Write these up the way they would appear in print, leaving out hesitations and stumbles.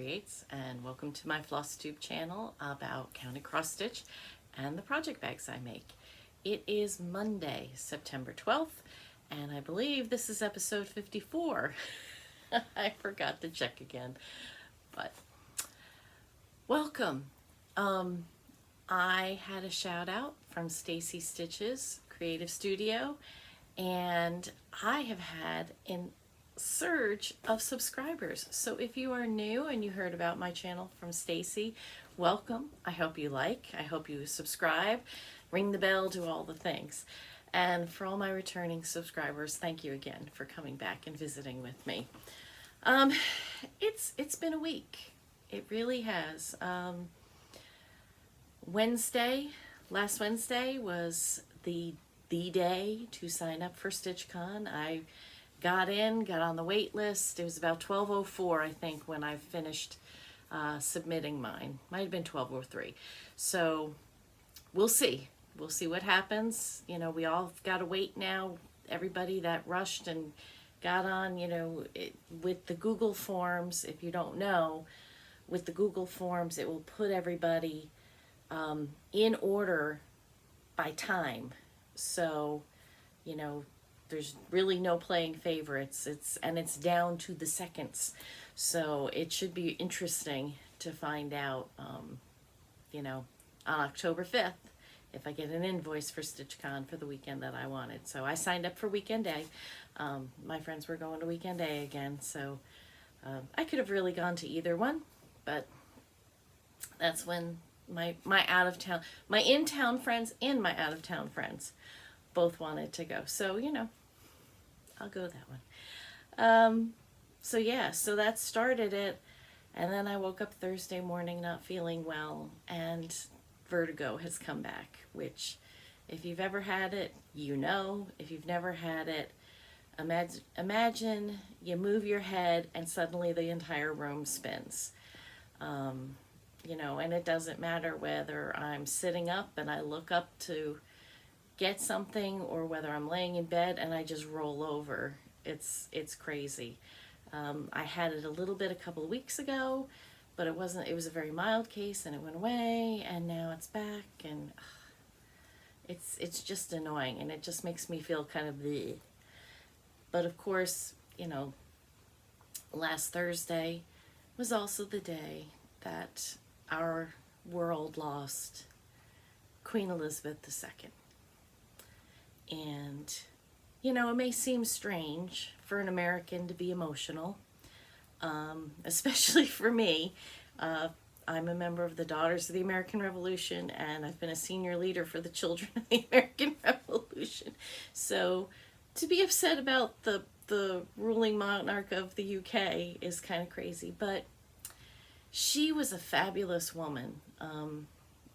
Creates, and welcome to my Flosstube channel about counting cross stitch and the project bags I make. It is Monday, September 12th, and I believe this is episode 54. I forgot to check again, but welcome. I had a shout out from Stacy Stitches Creative Studio, and I have had an surge of subscribers. So if you are new and you heard about my channel from Stacy, welcome. I hope you like, I hope you subscribe, ring the bell, do all the things. And for all my returning subscribers, thank you again for coming back and visiting with me. It's been a week. It really has. Last Wednesday was the day to sign up for StitchCon. I got on the wait list. It was about 12:04, I think, when I finished submitting mine. Might have been 12:03. So we'll see. We'll see what happens. You know, we all got to wait now. Everybody that rushed and got on, with the Google Forms, if you don't know, with the Google Forms, it will put everybody in order by time. So, there's really no playing favorites. It's down to the seconds. So it should be interesting to find out, on October 5th, if I get an invoice for StitchCon for the weekend that I wanted. So I signed up for Weekend A. My friends were going to Weekend A again, so I could have really gone to either one, but that's when my in-town friends and my out-of-town friends both wanted to go. So, I'll go that one. So that started it. And then I woke up Thursday morning not feeling well, and vertigo has come back, which if you've ever had it, if you've never had it, imagine you move your head and suddenly the entire room spins. And it doesn't matter whether I'm sitting up and I look up to get something or whether I'm laying in bed and I just roll over. It's crazy. I had it a little bit a couple of weeks ago, but it was a very mild case and it went away, and now it's back, and it's just annoying, and it just makes me feel kind of bleh. But of course, last Thursday was also the day that our world lost Queen Elizabeth II. And, it may seem strange for an American to be emotional, especially for me. I'm a member of the Daughters of the American Revolution, and I've been a senior leader for the Children of the American Revolution. So to be upset about the ruling monarch of the UK is kind of crazy, but she was a fabulous woman.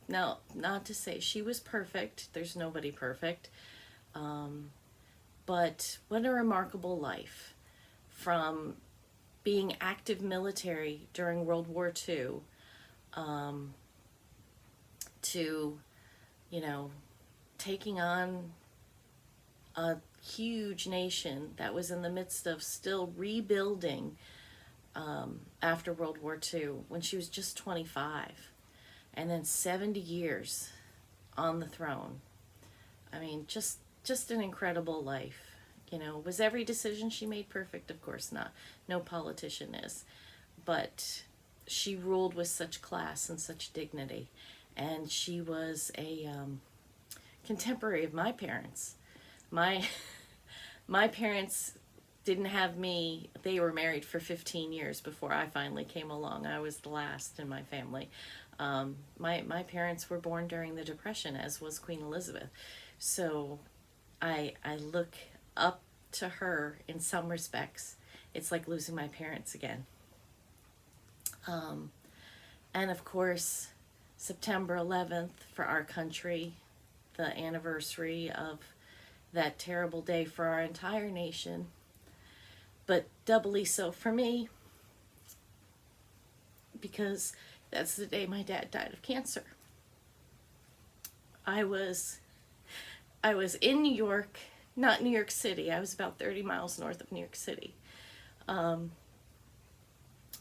Now, not to say she was perfect. There's nobody perfect. But what a remarkable life, from being active military during World War II to, taking on a huge nation that was in the midst of still rebuilding after World War II when she was just 25, and then 70 years on the throne. I mean, just an incredible life. Was every decision she made perfect? Of course not. No politician is. But she ruled with such class and such dignity. And she was a contemporary of my parents. My parents didn't have me. They were married for 15 years before I finally came along. I was the last in my family. My parents were born during the Depression, as was Queen Elizabeth. So I look up to her in some respects. It's like losing my parents again. And of course, September 11th for our country, the anniversary of that terrible day for our entire nation, but doubly so for me, because that's the day my dad died of cancer. I was in New York, not New York City. I was about 30 miles north of New York City,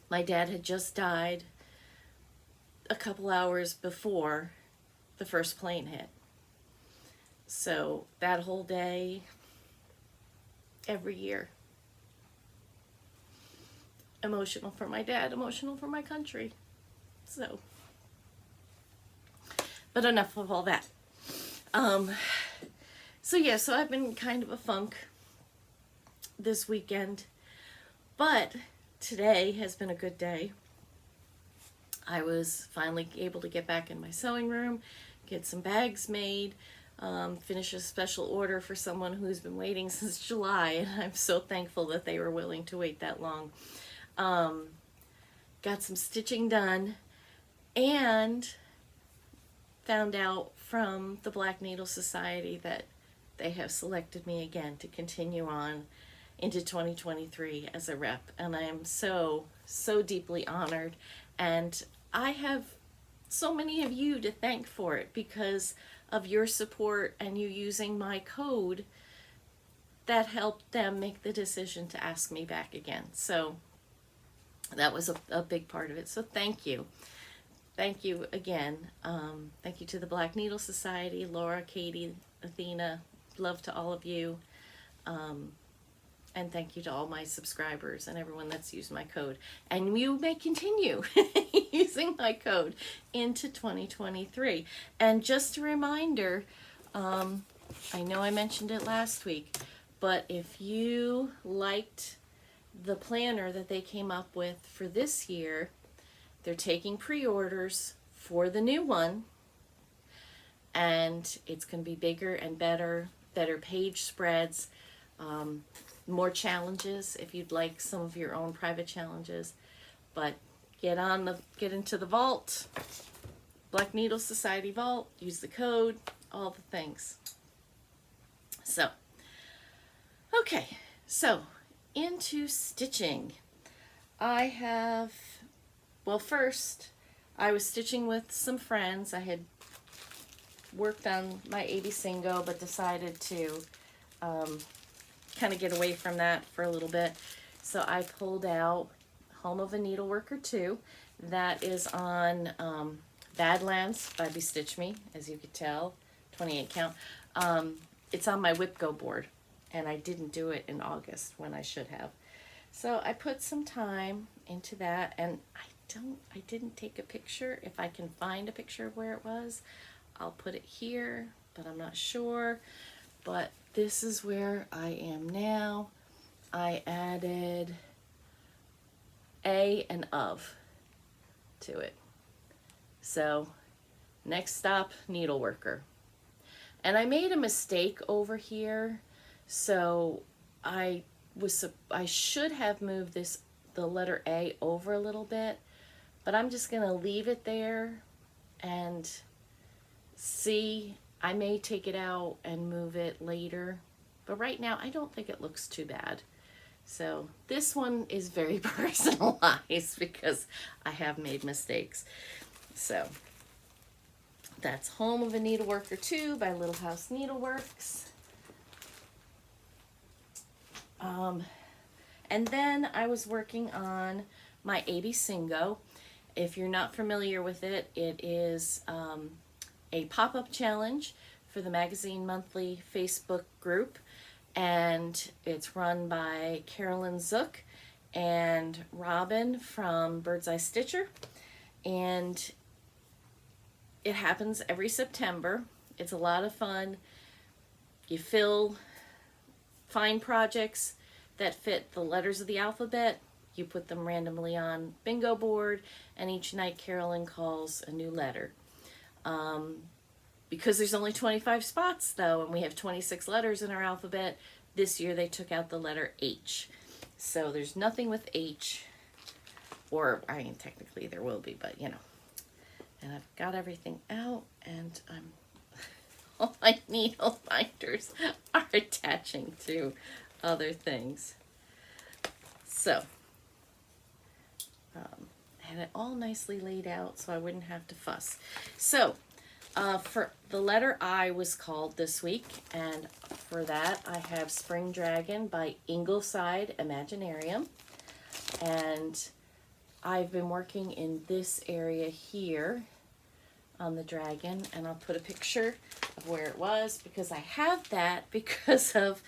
My dad had just died a couple hours before the first plane hit. So that whole day, every year, emotional for my dad, emotional for my country. So, but enough of all that. So I've been kind of a funk this weekend, but today has been a good day. I was finally able to get back in my sewing room, get some bags made, finish a special order for someone who's been waiting since July, and I'm so thankful that they were willing to wait that long. Got some stitching done, and found out from the Black Needle Society that they have selected me again to continue on into 2023 as a rep, and I am so deeply honored, and I have so many of you to thank for it because of your support and you using my code that helped them make the decision to ask me back again. So that was a big part of it. So thank you. Thank you again. Thank you to the Black Needle Society, Laura, Katie, Athena. Love to all of you. And thank you to all my subscribers and everyone that's used my code. And you may continue using my code into 2023. And just a reminder, I know I mentioned it last week, but if you liked the planner that they came up with for this year, they're taking pre-orders for the new one. And it's going to be bigger and better page spreads, more challenges if you'd like some of your own private challenges. But get into the vault, Black Needle Society vault, use the code, all the things. So, okay, so into stitching. First, I was stitching with some friends. I had worked on my 80 Singo, but decided to kind of get away from that for a little bit. So I pulled out Home of a Needleworker 2. That is on Badlands by Bestitch Me, as you could tell, 28 count. It's on my Whip Go board, and I didn't do it in August when I should have. So I put some time into that, and I didn't take a picture. If I can find a picture of where it was, I'll put it here, but I'm not sure. But this is where I am now. I added a and of to it. So next stop, Needleworker. And I made a mistake over here. So I should have moved the letter A over a little bit, but I'm just gonna leave it there and see. I may take it out and move it later, but right now I don't think it looks too bad. So this one is very personalized because I have made mistakes. So that's Home of a Needleworker 2 by Little House Needleworks. And then I was working on my 80 Singo. If you're not familiar with it, it is a pop-up challenge for the Magazine Monthly Facebook group, and it's run by Carolyn Zook and Robin from Bird's Eye Stitcher, and it happens every September. It's a lot of fun. You find projects that fit the letters of the alphabet, you put them randomly on bingo board, and each night Carolyn calls a new letter. Because there's only 25 spots though, and we have 26 letters in our alphabet, this year they took out the letter H. So there's nothing with H, or I mean technically there will be, but you know. And I've got everything out, and all my needle binders are attaching to other things. So I had it all nicely laid out so I wouldn't have to fuss. So for the letter I was called this week, and for that I have Spring Dragon by Ingleside Imaginarium, and I've been working in this area here on the dragon, and I'll put a picture of where it was because I have that because of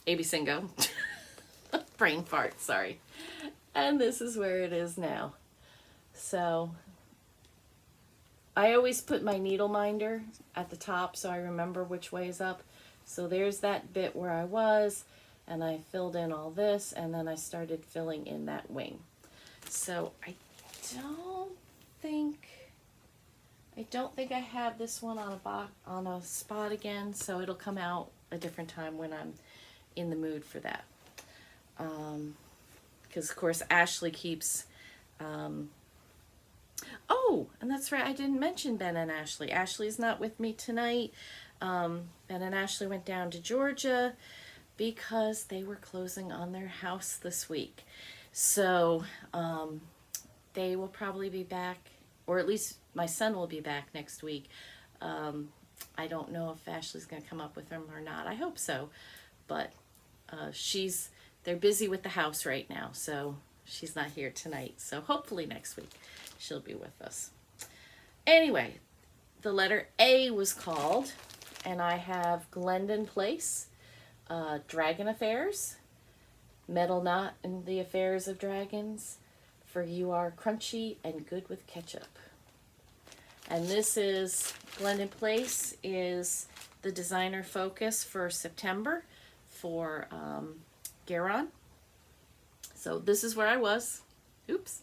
AB Singo. Brain fart, sorry. And this is where it is now. So I always put my needle minder at the top so I remember which way is up. So there's that bit where I was, and I filled in all this, and then I started filling in that wing. So I don't think I have this one on a spot again, so it'll come out a different time when I'm in the mood for that. Because of course Ashley keeps oh, and that's right, I didn't mention Ben and Ashley. Ashley's not with me tonight. Ben and Ashley went down to Georgia because they were closing on their house this week. So they will probably be back, or at least my son will be back next week. I don't know if Ashley's going to come up with them or not. I hope so. But they're busy with the house right now, so she's not here tonight. So hopefully next week she'll be with us. Anyway, the letter A was called, and I have Glendon Place, Dragon Affairs, Metal Knot in the Affairs of Dragons, For You Are Crunchy and Good with Ketchup. And this is, Glendon Place is the designer focus for September for Garon. So this is where I was, oops,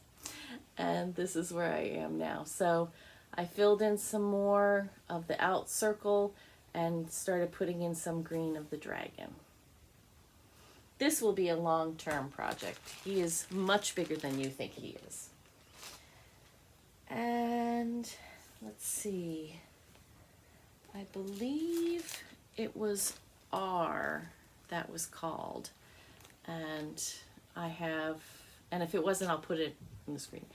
and this is where I am now. So I filled in some more of the out circle and started putting in some green of the dragon. This will be a long-term project. He is much bigger than you think he is. And let's see, I believe it was R that was called. And I have, and if it wasn't, I'll put it on the screen.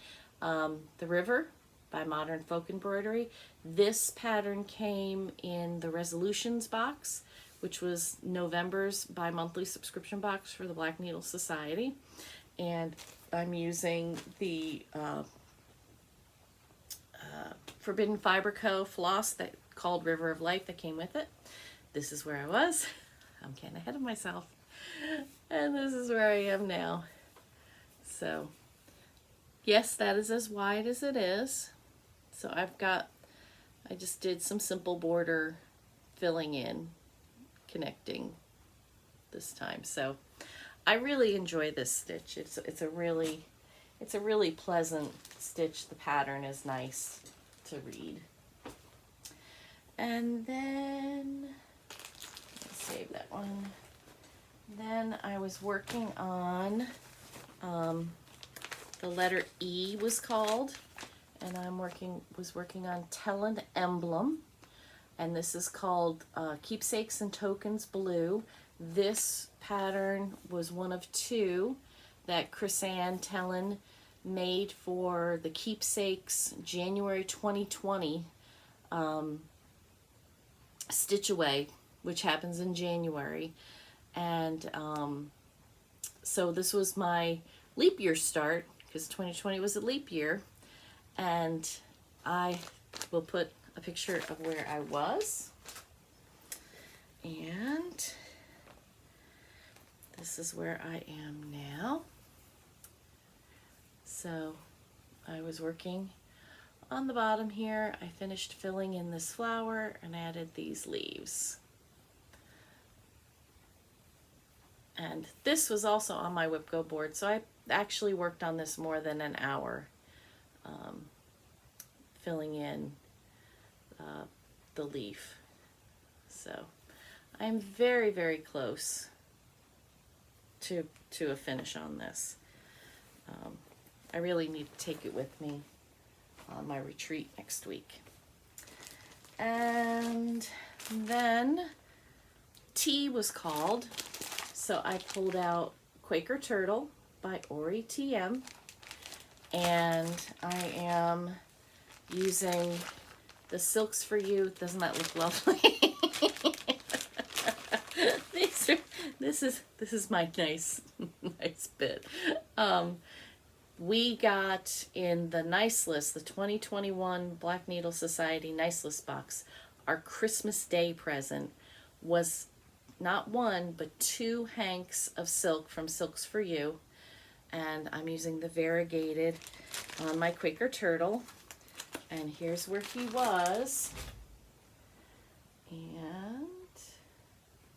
The River by Modern Folk Embroidery. This pattern came in the Resolutions box, which was November's bi-monthly subscription box for the Black Needle Society. And I'm using the Forbidden Fiber Co. floss that called River of Life that came with it. This is where I was. I'm getting ahead of myself. And this is where I am now. So, yes, that is as wide as it is. So I just did some simple border filling in, connecting this time. So I really enjoy this stitch. It's a really pleasant stitch. The pattern is nice to read. And then, let's save that one. Then I was working on, the letter E was called, and was working on Tellin Emblem, and this is called Keepsakes and Tokens Blue. This pattern was one of two that Chris-Ann Tellin made for the Keepsakes January 2020 Stitch Away, which happens in January. And so this was my leap year start, because 2020 was a leap year. And I will put a picture of where I was. And this is where I am now. So I was working on the bottom here. I finished filling in this flower and added these leaves. And this was also on my Whipco board, so I actually worked on this more than an hour, filling in the leaf. So I'm very, very close to a finish on this. I really need to take it with me on my retreat next week. And then T was called. So I pulled out Quaker Turtle by Aury TM, and I am using the Silks for You. Doesn't that look lovely? These this is my nice nice bit. We got in the Nice List, the 2021 Black Needle Society Nice List box, our Christmas Day present was not one, but 2 hanks of silk from Silks for You. And I'm using the variegated on my Quaker turtle. And here's where he was. And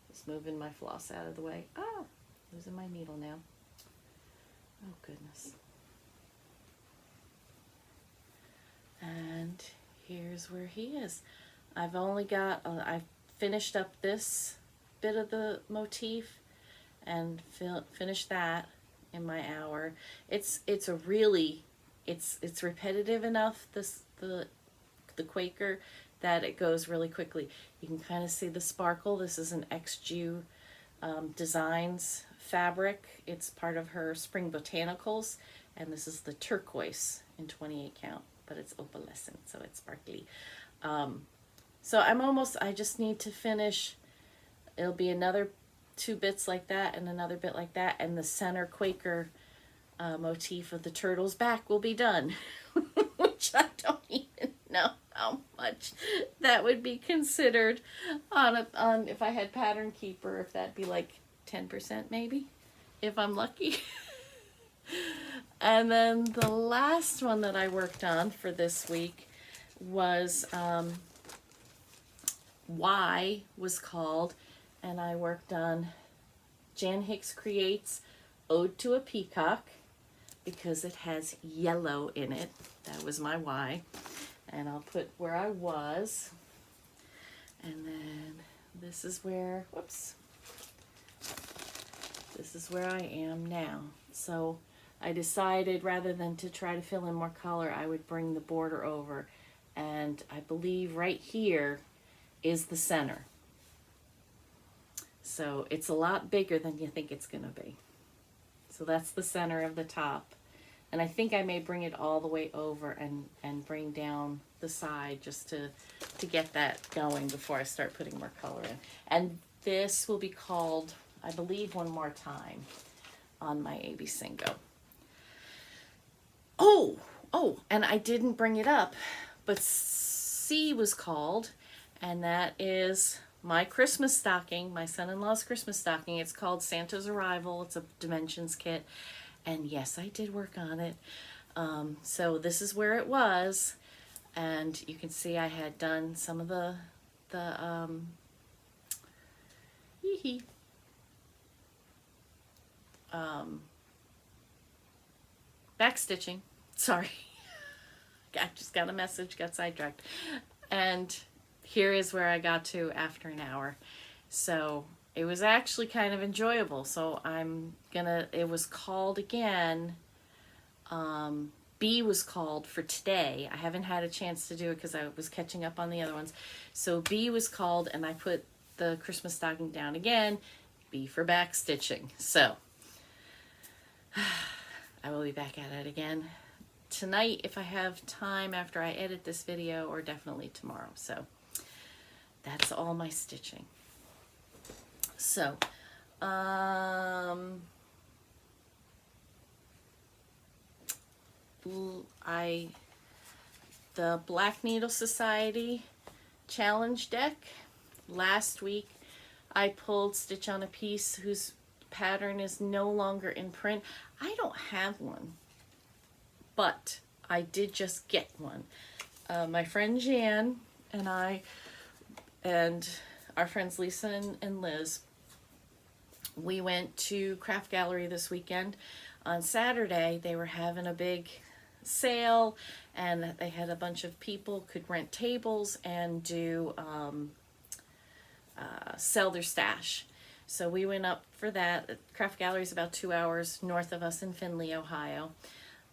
just moving my floss out of the way. Ah, losing my needle now. Oh, goodness. And here's where he is. I've only got, I've finished up this bit of the motif and finished that in my hour. It's a really, it's repetitive enough, the Quaker, that it goes really quickly. You can kind of see the sparkle. This is an XG Designs fabric. It's part of her Spring Botanicals, and this is the turquoise in 28 count, but it's opalescent, so it's sparkly. So I just need to finish. It'll be another 2 bits like that and another bit like that, and the center Quaker motif of the turtle's back will be done, which I don't even know how much that would be considered on if I had Pattern Keeper, if that'd be like 10% maybe, if I'm lucky. And then the last one that I worked on for this week was Y was called, and I worked on Jan Hicks Creates Ode to a Peacock because it has yellow in it. That was my Y. And I'll put where I was. And then this is where, whoops, this is where I am now. So I decided rather than to try to fill in more color, I would bring the border over. And I believe right here is the center. So it's a lot bigger than you think it's going to be. So that's the center of the top. And I think I may bring it all the way over and bring down the side just to get that going before I start putting more color in. And this will be called, I believe, One More Time on my AB Singo. Oh, and I didn't bring it up, but C was called, and that is my Christmas stocking, my son-in-law's Christmas stocking. It's called Santa's Arrival. It's a dimensions kit. And yes, I did work on it. So this is where it was. And you can see I had done some of the back stitching. Sorry. I just got a message, got sidetracked. And here is where I got to after an hour. So it was actually kind of enjoyable. So it was called again. B was called for today. I haven't had a chance to do it because I was catching up on the other ones. So B was called, and I put the Christmas stocking down again. B for back stitching. So I will be back at it again tonight if I have time after I edit this video, or definitely tomorrow. So that's all my stitching. So the Black Needle Society challenge deck, last week I pulled Stitch on a Piece whose pattern is no longer in print. I don't have one, but I did just get one. My friend Jan and I, and our friends Lisa and Liz, we went to Craft Gallery this weekend. On Saturday, they were having a big sale, and they had a bunch of people could rent tables and do sell their stash. So we went up for that. Craft Gallery is about 2 hours north of us in Findlay, Ohio.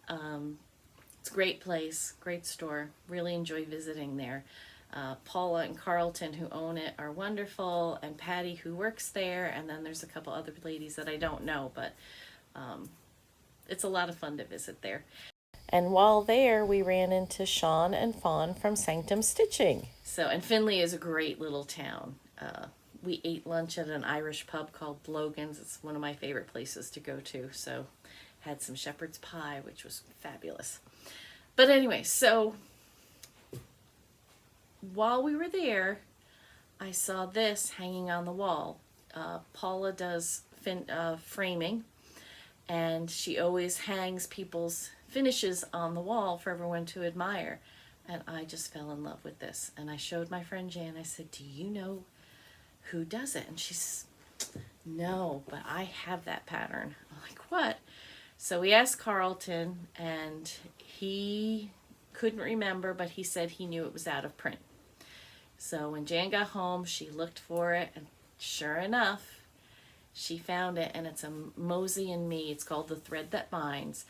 It's a great place, great store. Really enjoy visiting there. Paula and Carlton, who own it, are wonderful, and Patty, who works there, and then there's a couple other ladies that I don't know, but it's a lot of fun to visit there. And while there, we ran into Sean and Fawn from Sanctum Stitching. So, and Findlay is a great little town. we ate lunch at an Irish pub called Logan's. It's one of my favorite places to go to. So had some shepherd's pie, which was fabulous. But anyway, so while we were there, I saw this hanging on the wall. Paula does framing, and she always hangs people's finishes on the wall for everyone to admire. And I just fell in love with this. And I showed my friend Jan. I said, do you know who does it? And she says, no, but I have that pattern. I'm like, what? So we asked Carlton, and he couldn't remember, but he said he knew it was out of print. So when Jan got home, she looked for it, and sure enough, she found it, and it's a Mosey and Me. It's called The Thread That Binds,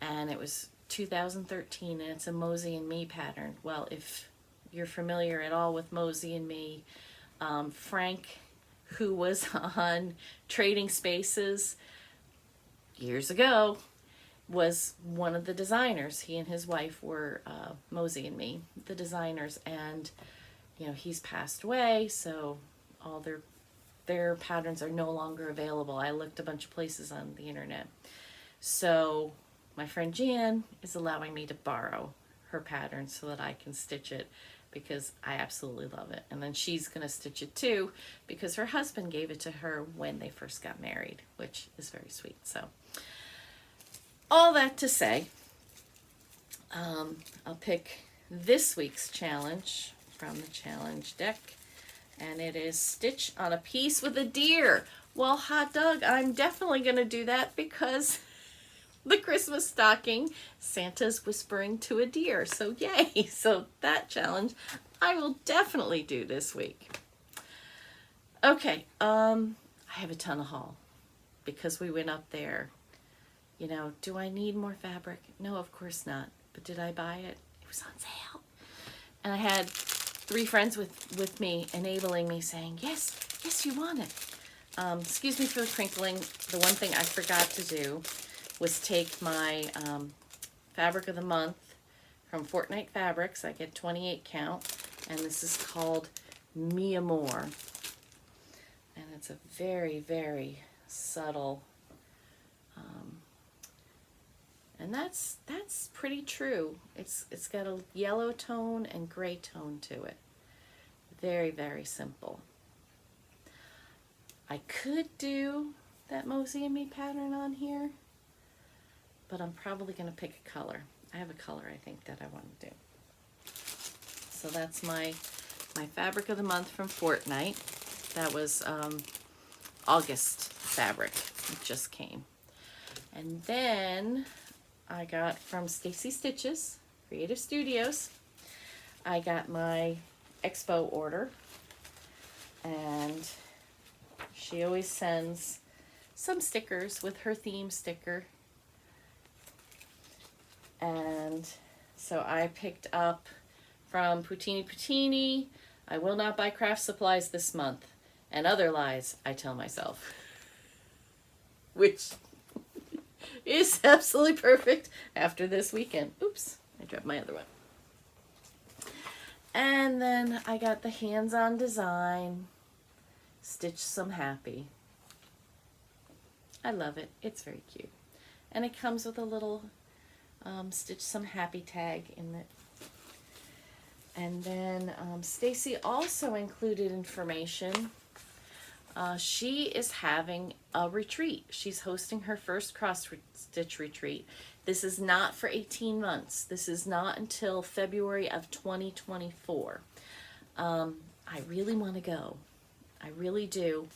and it was 2013, and it's a Mosey and Me pattern. Well, if you're familiar at all with Mosey and Me, Frank, who was on Trading Spaces years ago, was one of the designers. He and his wife were Mosey and Me, the designers, and you know, he's passed away, so all their patterns are no longer available. I looked a bunch of places on the internet. So my friend Jan is allowing me to borrow her pattern so that I can stitch it, because I absolutely love it. And then she's going to stitch it too, because her husband gave it to her when they first got married, which is very sweet. So all that to say, I'll pick this week's challenge from the challenge deck, and it is Stitch on a Piece with a Deer. Well, hot dog, I'm definitely going to do that, because the Christmas stocking, Santa's whispering to a deer. So yay! So that challenge I will definitely do this week. Okay, I have a ton of haul because we went up there. You know, do I need more fabric? No, of course not. But did I buy it? It was on sale. And I had 3 friends with me, enabling me, saying, yes, yes, you want it. Excuse me for the crinkling. The one thing I forgot to do was take my fabric of the month from Fortnite Fabrics. I get 28 count, and this is called Mi Amor. And it's a very, very subtle, and that's pretty true. It's got a yellow tone and gray tone to it. Very, very simple. I could do that Mosey and Me pattern on here, but I'm probably going to pick a color. I have a color I think that I want to do. So that's my fabric of the month from Fortnite. That was August fabric. It just came. And then I got from Stacy Stitches, Creative Studios, I got my Expo order, and she always sends some stickers with her theme sticker. And so I picked up from Poutini, I will not buy craft supplies this month, and other lies I tell myself. Which is absolutely perfect after this weekend. Oops, I dropped my other one. And then I got the Hands-On Design, Stitch Some Happy. I love it. It's very cute. And it comes with a little Stitch Some Happy tag in it. And then Stacy also included information. She is having a retreat. She's hosting her first cross-stitch retreat. This is not for 18 months. This is not until February of 2024. I really want to go. I really do.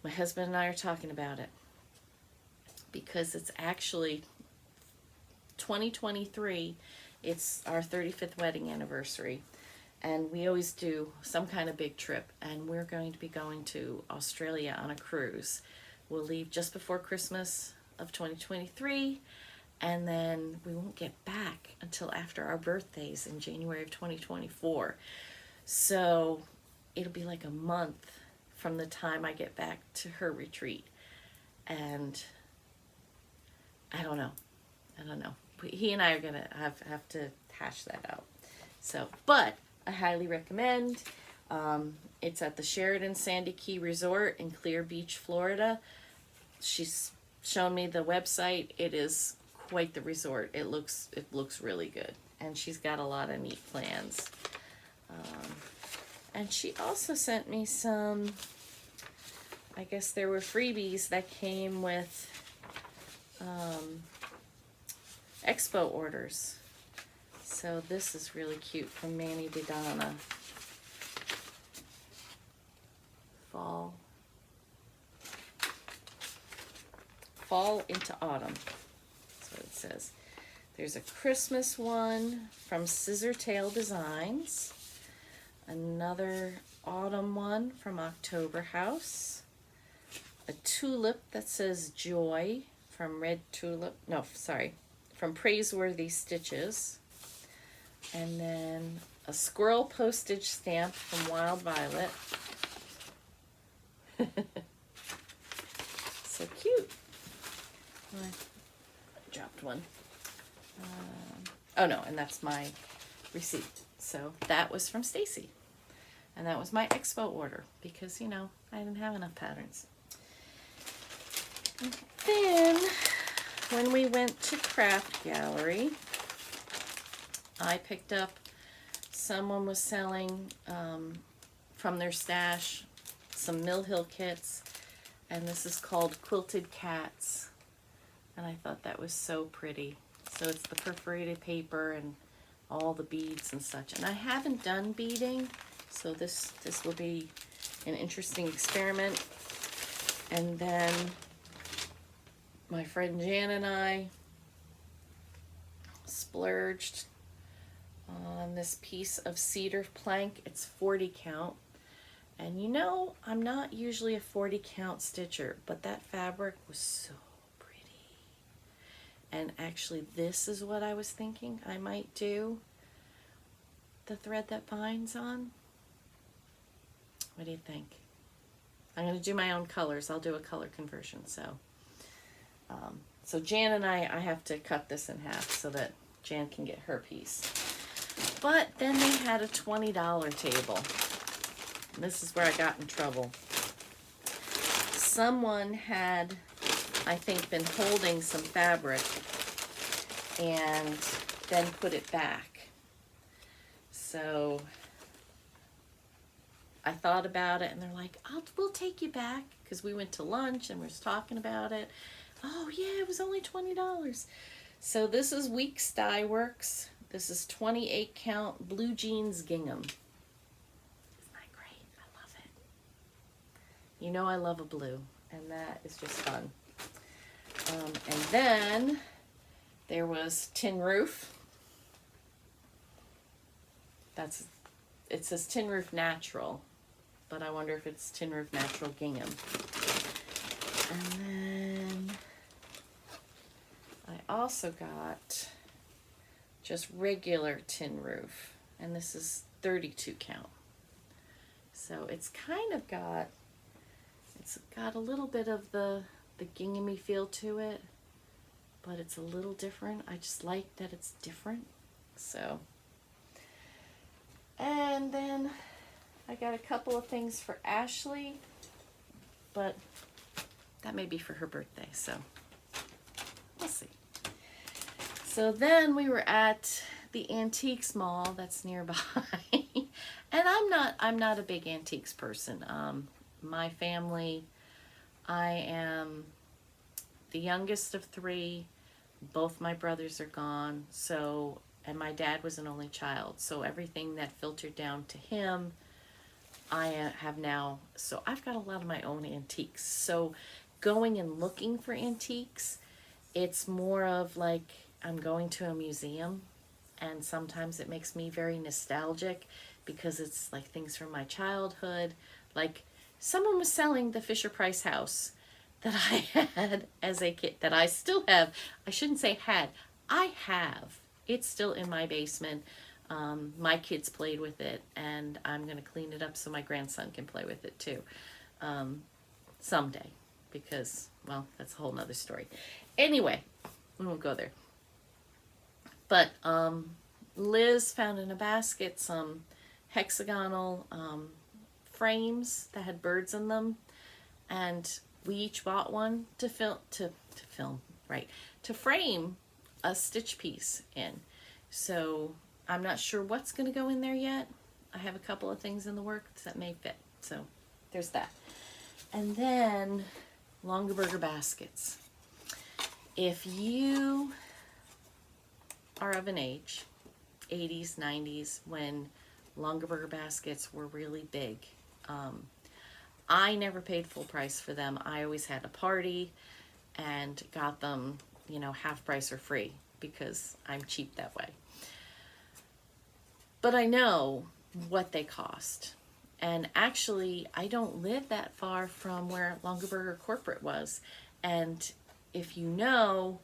My husband and I are talking about it, because it's actually 2023. It's our 35th wedding anniversary. And we always do some kind of big trip, and we're going to be going to Australia on a cruise. We'll leave just before Christmas of 2023, and then we won't get back until after our birthdays in January of 2024. So it'll be like a month from the time I get back to her retreat. And I don't know. He and I are going to have to hash that out. So, but I highly recommend. It's at the Sheridan Sandy Key Resort in Clear Beach, Florida. She's shown me the website. It is quite the resort. It looks really good, and she's got a lot of neat plans. And she also sent me some, I guess there were freebies that came with expo orders. So this is really cute from Manny DeDonna. Fall into autumn. That's what it says. There's a Christmas one from Scissortail Designs. Another autumn one from October House. A tulip that says Joy from from Praiseworthy Stitches. And then a squirrel postage stamp from Wild Violet. So cute. I dropped one. Oh no, and that's my receipt. So that was from Stacy. And that was my expo order because, you know, I didn't have enough patterns. And then when we went to Craft Gallery, I picked up, someone was selling from their stash some Mill Hill kits, and this is called Quilted Cats, and I thought that was so pretty. So it's the perforated paper and all the beads and such, and I haven't done beading, so this will be an interesting experiment. And then my friend Jan and I splurged on this piece of cedar plank. It's 40 count. And you know, I'm not usually a 40 count stitcher, but that fabric was so pretty. And actually this is what I was thinking I might do the thread that binds on. What do you think? I'm going to do my own colors. I'll do a color conversion. So Jan and I have to cut this in half so that Jan can get her piece. But then they had a $20 table. This is where I got in trouble. Someone had, I think, been holding some fabric and then put it back. So I thought about it, and they're like, we'll take you back, because we went to lunch and we was talking about it. Oh yeah, it was only $20. So this is Weeks Dye Works. This is 28 count blue jeans gingham. Isn't that great? I love it. You know I love a blue, and that is just fun. And then there was Tin Roof. It says Tin Roof Natural, but I wonder if it's Tin Roof Natural gingham. And then I also got just regular Tin Roof, and this is 32 count. So it's kind of got, a little bit of the ginghamy feel to it, but it's a little different. I just like that it's different. So, and then I got a couple of things for Ashley, but that may be for her birthday, so we'll see. So then we were at the Antiques Mall that's nearby, and I'm not a big antiques person. My family, I am the youngest of 3. Both my brothers are gone, so, and my dad was an only child, so everything that filtered down to him, I have now. So I've got a lot of my own antiques. So going and looking for antiques, it's more of like I'm going to a museum, and sometimes it makes me very nostalgic because it's like things from my childhood. Like someone was selling the Fisher-Price house that I had as a kid, that I still have. I shouldn't say had. I have. It's still in my basement. My kids played with it, and I'm going to clean it up so my grandson can play with it too. Someday, because, well, that's a whole nother story. Anyway, we won't go there. But Liz found in a basket some hexagonal frames that had birds in them, and we each bought one to frame a stitch piece in. So I'm not sure what's going to go in there yet. I have a couple of things in the works that may fit. So there's that. And then Longaberger Baskets. If you are of an age, 80s, 90s, when Longaberger Baskets were really big, I never paid full price for them. I always had a party and got them, you know, half price or free because I'm cheap that way. But I know what they cost. And actually, I don't live that far from where Longaberger Corporate was. And if you know,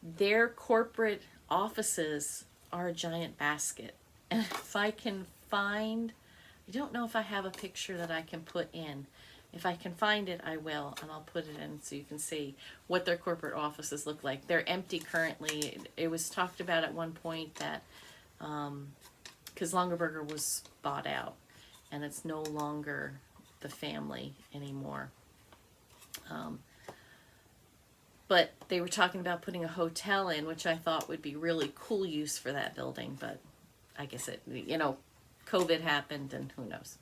their corporate offices are a giant basket. And if I can find, I don't know if I have a picture that I can put in. If I can find it, I will, and I'll put it in so you can see what their corporate offices look like. They're empty currently. It was talked about at one point that, because Longaberger was bought out, and it's no longer the family anymore. But they were talking about putting a hotel in, which I thought would be really cool use for that building, but I guess it, you know, COVID happened and who knows.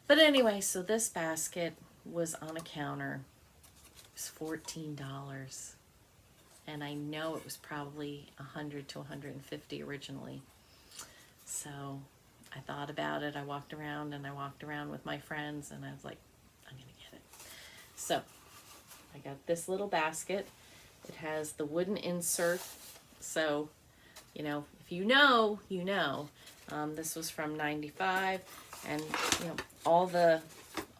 But anyway, so this basket was on a counter. It was $14. And I know it was probably $100 to $150 originally. So I thought about it. I walked around with my friends, and I was like, I'm going to get it. So I got this little basket. It has the wooden insert. So, you know, if you know, you know. This was from '95, and you know, all the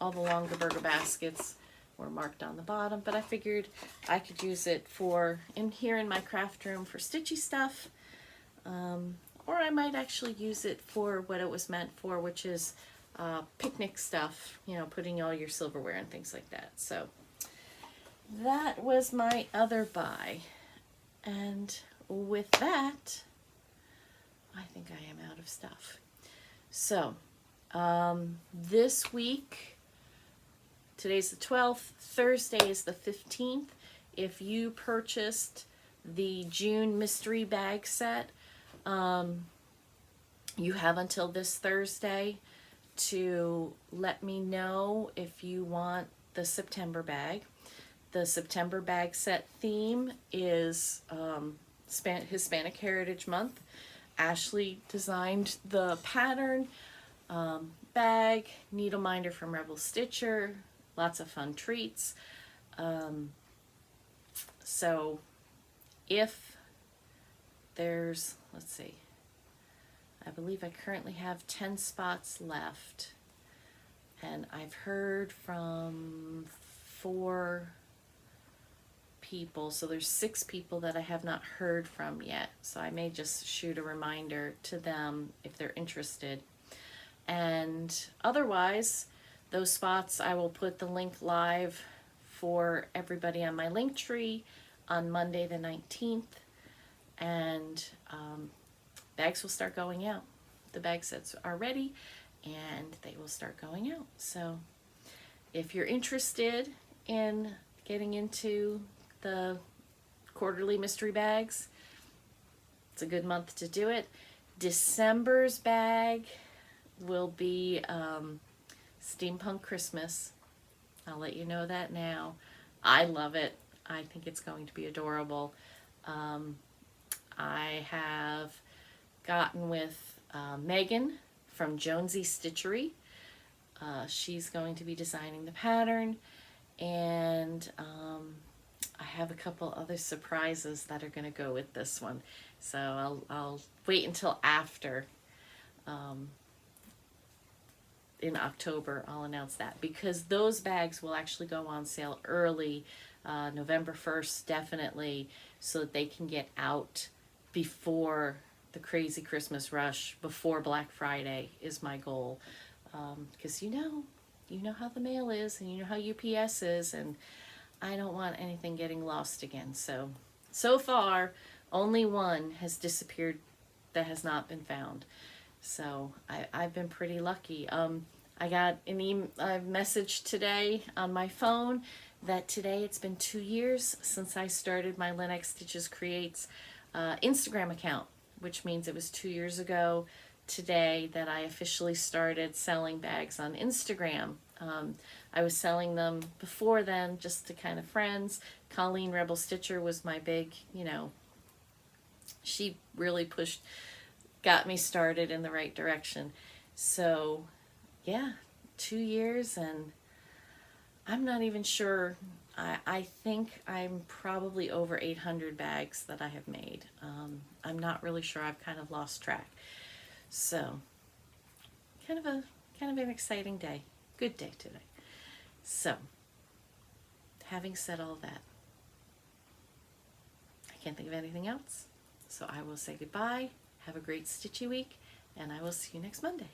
Longaberger baskets were marked on the bottom, but I figured I could use it for in my craft room for stitchy stuff, or I might actually use it for what it was meant for, which is picnic stuff, you know, putting all your silverware and things like that. So that was my other buy, and with that, I think I am out of stuff. So, this week, today's the 12th, Thursday is the 15th. If you purchased the June mystery bag set, you have until this Thursday to let me know if you want the September bag. The September bag set theme is Hispanic Heritage Month. Ashley designed the pattern, bag, needle minder from Rebel Stitcher, lots of fun treats. So if there's, let's see, I believe I currently have 10 spots left, and I've heard from 4 people, so there's 6 people that I have not heard from yet, so I may just shoot a reminder to them if they're interested. And otherwise, those spots, I will put the link live for everybody on my link tree on Monday the 19th, and bags will start going out. The bag sets are ready and they will start going out. So if you're interested in getting into the quarterly mystery bags, it's a good month to do it. December's bag will be Steampunk Christmas. I'll let you know that now. I love it. I think it's going to be adorable. I have gotten with Megan from Jonesy Stitchery. She's going to be designing the pattern, and I have a couple other surprises that are going to go with this one. So I'll wait until after. In October, I'll announce that, because those bags will actually go on sale early, November 1st, definitely, so that they can get out before the crazy Christmas rush, before Black Friday is my goal. Because you know how the mail is, and you know how UPS is, and I don't want anything getting lost again. So far, only one has disappeared that has not been found. So I've been pretty lucky. I got a message today on my phone that today it's been 2 years since I started my Lynn Stitches Creates Instagram account, which means it was 2 years ago today that I officially started selling bags on Instagram. I was selling them before then just to kind of friends. Colleen Rebel Stitcher was my big, she really got me started in the right direction. So yeah, 2 years, and I'm not even sure. I think I'm probably over 800 bags that I have made. I'm not really sure. I've kind of lost track. So kind of an exciting day. Good day today. So having said all that, I can't think of anything else. So I will say goodbye. Have a great stitchy week, and I will see you next Monday.